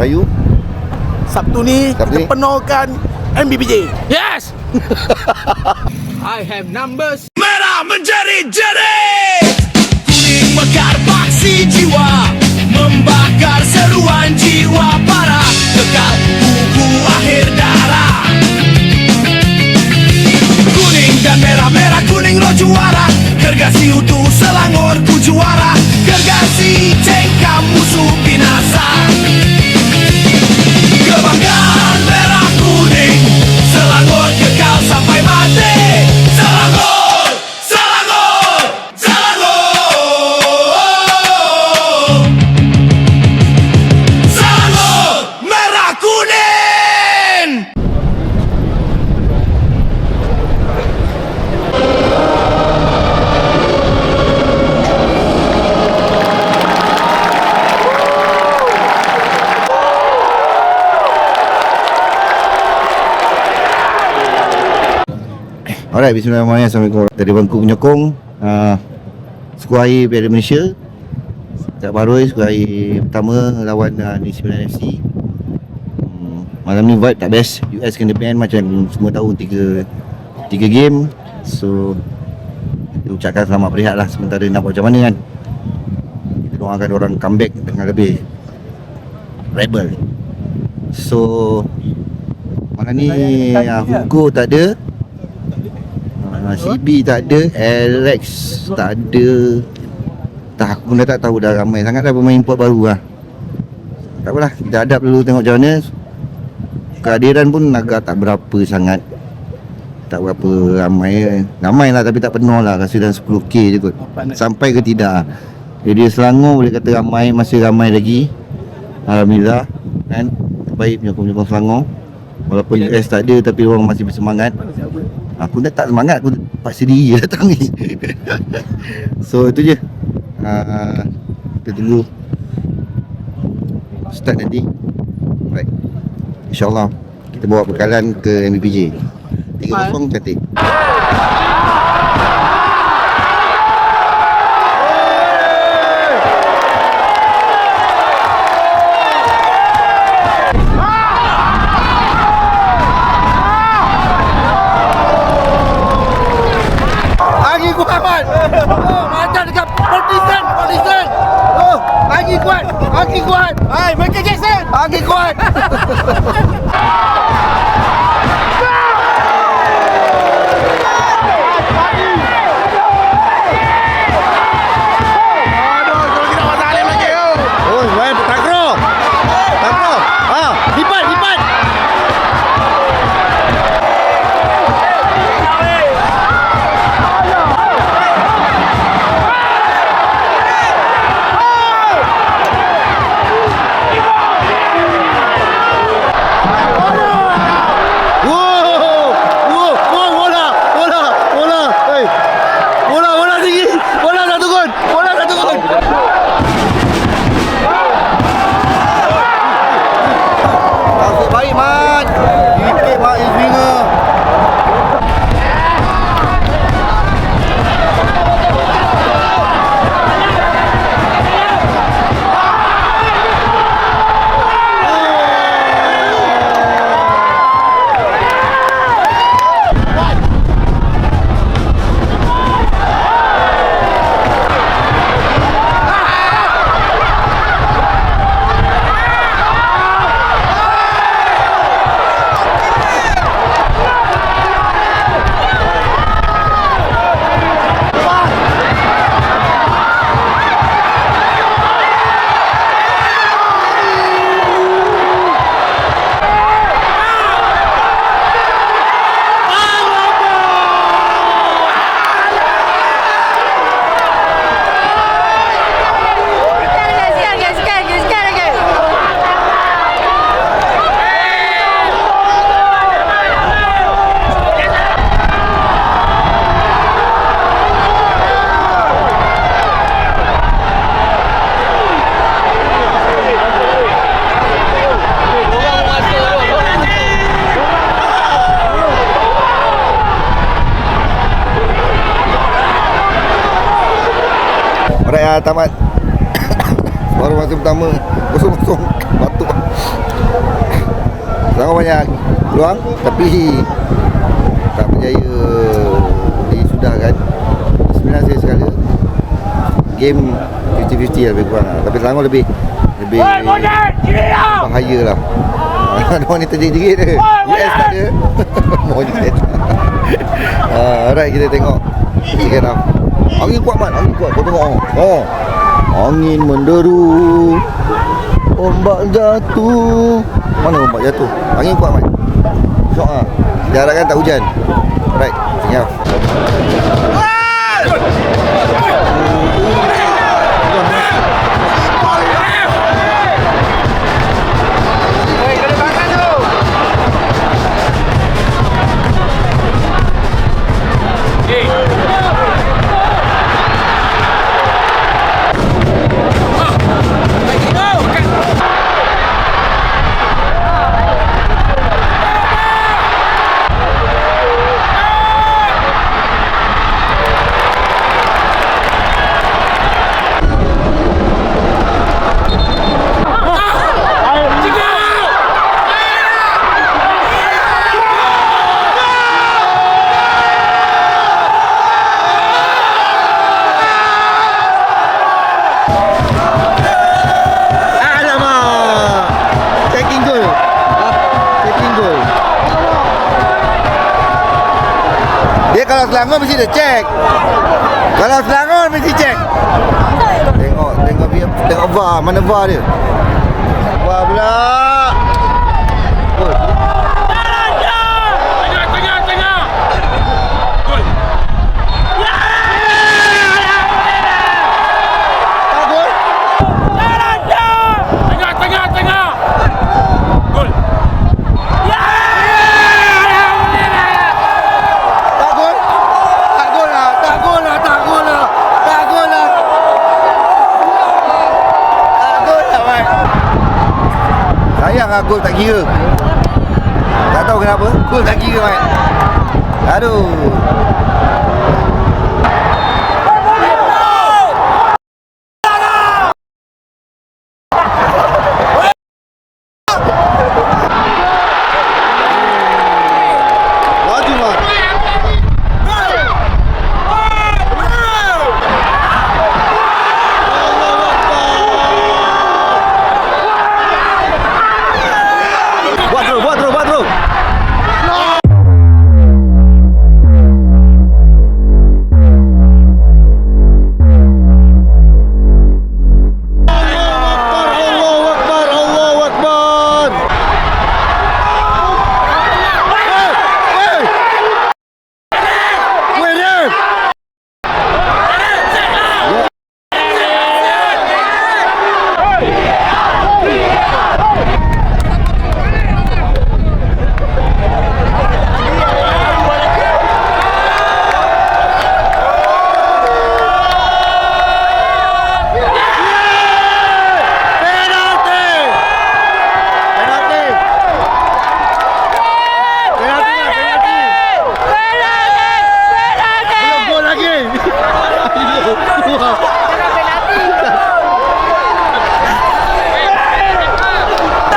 Melayu. Sabtu ni kita penuhkan MBPJ. Yes. I have numbers. Merah menjerit-jerit, kuning mekar paksi jiwa, membakar seruan jiwa para kekal buku akhir darah. Kuning dan merah, merah kuning roh juara, gergasi utuh Selangor ku juara, gergasi cengkam musuh binasa. Kebanggaan merah kuning, Selangor kekal sampai mati. Selangor, Selangor, Selangor, Selangor merah kuning. Alright, bismillahirrahmanirrahim. Assalamualaikum. Dari bangku penyokong skuad air Piala Malaysia. Tak Baroi, skuad air pertama lawan Negeri Sembilan FC. Malam ni vibe tak best. US kena ban macam semua tahu 3 game. So kita ucapkan selamat berehat lah sementara nak buat macam mana kan. Kita doakan orang comeback dengan lebih rebel. So malam ni Hugo tak ada, CB tak ada, Alex tak ada. Aku pun dah tak tahu, dah ramai sangat dah pemain import baru lah. Tak apalah, kita hadap dulu tengok macam mana. Kehadiran pun agak tak berapa sangat, tak berapa ramai. Ramai lah tapi tak penuh lah, rasa dalam 10k je kot. Sampai ke tidak. Jadi Selangor boleh kata ramai, masih ramai lagi. Alhamdulillah kan, terbaik penyokong-penyokong Selangor. Walaupun US tak ada tapi orang masih bersemangat. Aku dah tak semangat, aku paksa diri datang ni. So itu je. Kita tunggu start nanti. Right, InsyaAllah kita bawa bekalan ke MBPJ 3-0 cantik. Angin kuat. Hai, Michael Jackson. Angin kuat. Alright, tamat Baru masa pertama kosong-kosong batuk. Selangor banyak peluang tapi tak berjaya disudahkan. Sebenarnya saya sekali game 50-50 lebih kurang lah. Tapi Selangor lebih bahaya lah. Ada orang ni terjerit-jerit dia. US tak ada. Monyet. Alright, kita tengok second half. Angin kuat Mat, angin kuat. Kau tengok. Angin menderu, ombak jatuh. Mana ombak jatuh? Angin kuat Mat. Syok lah. Dia harapkan tak hujan. Alright, second half. Kalau Selangor mesti dia cek. Kalau Selangor mesti cek. Tengok VAR, mana VAR dia? VAR pula. Tengah. Gol. Tak gol. Tengah. Gol. Gol tak kira. Tak tahu kenapa gol tak kira Mat. Aduh. Buat bro.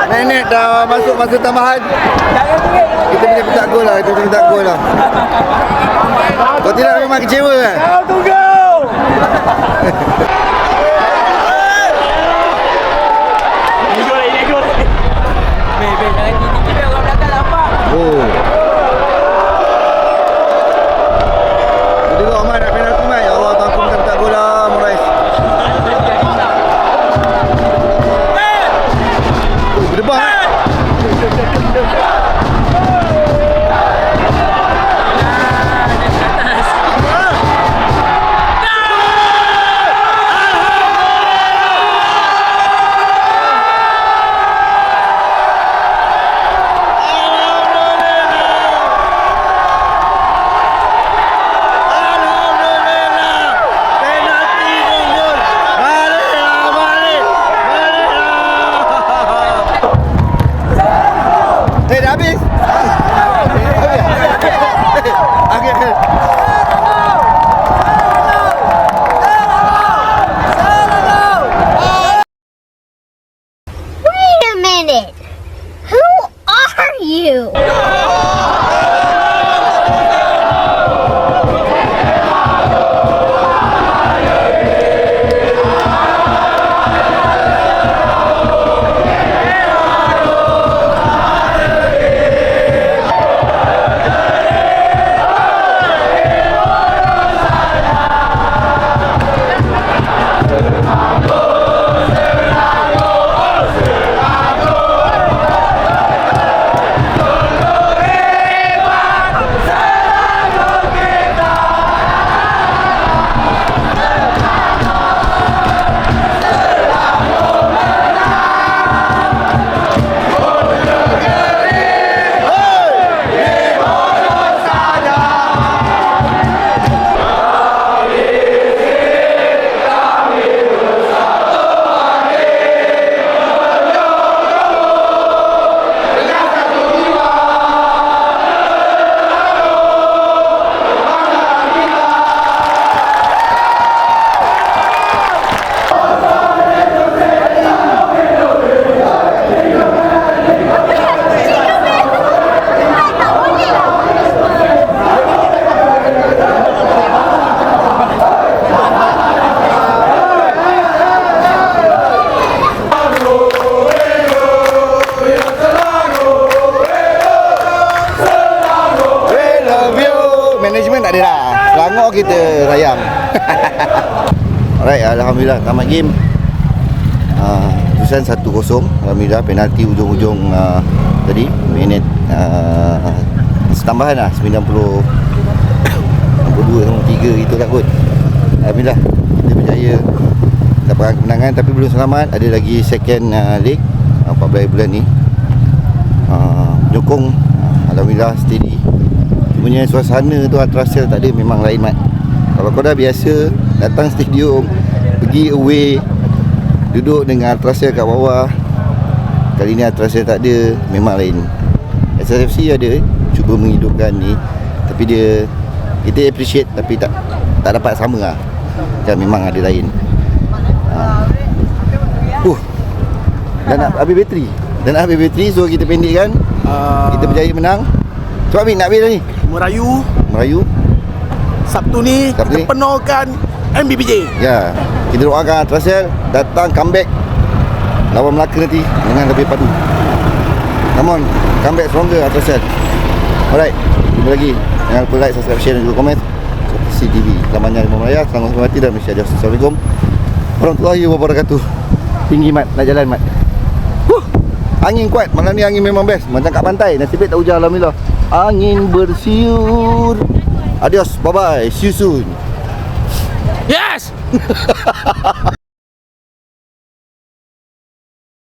Nenek dah masuk masa tambahan. Kita punya minta gol lah. Kau tidak memang kecewa kan? Tunggu. Oh. Dia Rahman nak penalti mai. Ya Allah, aku minta gol lah Morais. Berdebar. kita rayang. Alright, alhamdulillah tamat game. Keputusan 1-0. Alhamdulillah penalti ujung-ujung tadi minit tambahan lah 90 62 itu lah kot. Alhamdulillah kita berjaya dapatkan kemenangan, tapi belum selamat. Ada lagi second leg 14 bulan ni. Menyokong alhamdulillah steady. Cumanya suasana tu Ultrasil tak ada, memang lain mat. Kalau kau dah biasa datang stadium, pergi away, duduk dengan Ultrasil kat bawah, kali ni Ultrasil tak ada, memang lain. SSFC ada cuba menghidupkan ni, tapi dia kita appreciate tapi tak dapat sama lah. Kan memang ada lain. Dan nak habis bateri. So kita pendekkan. Kita berjaya menang. Cepat Min, nak habis dah ni. Merayu Sabtu ni Sabtu kita ni. penuhkan MBPJ. Ya, kita doakan Ultrasil datang comeback lawan Melaka nanti dengan lebih padu. Come on, comeback stronger Ultrasil. Alright, jumpa lagi. Jangan lupa like, subscribe, share dan juga komen. CTV, Lamannya Imam Raya, Selangor Semati dan Malaysia. Assalamualaikum warahmatullahi wabarakatuh. Tinggi mat, nak jalan mat. Angin kuat, malam ni angin memang best. Macam kat pantai, nasib baik tak hujan alhamdulillah. Angin bersiur. Adios, bye bye, see you soon. Yes!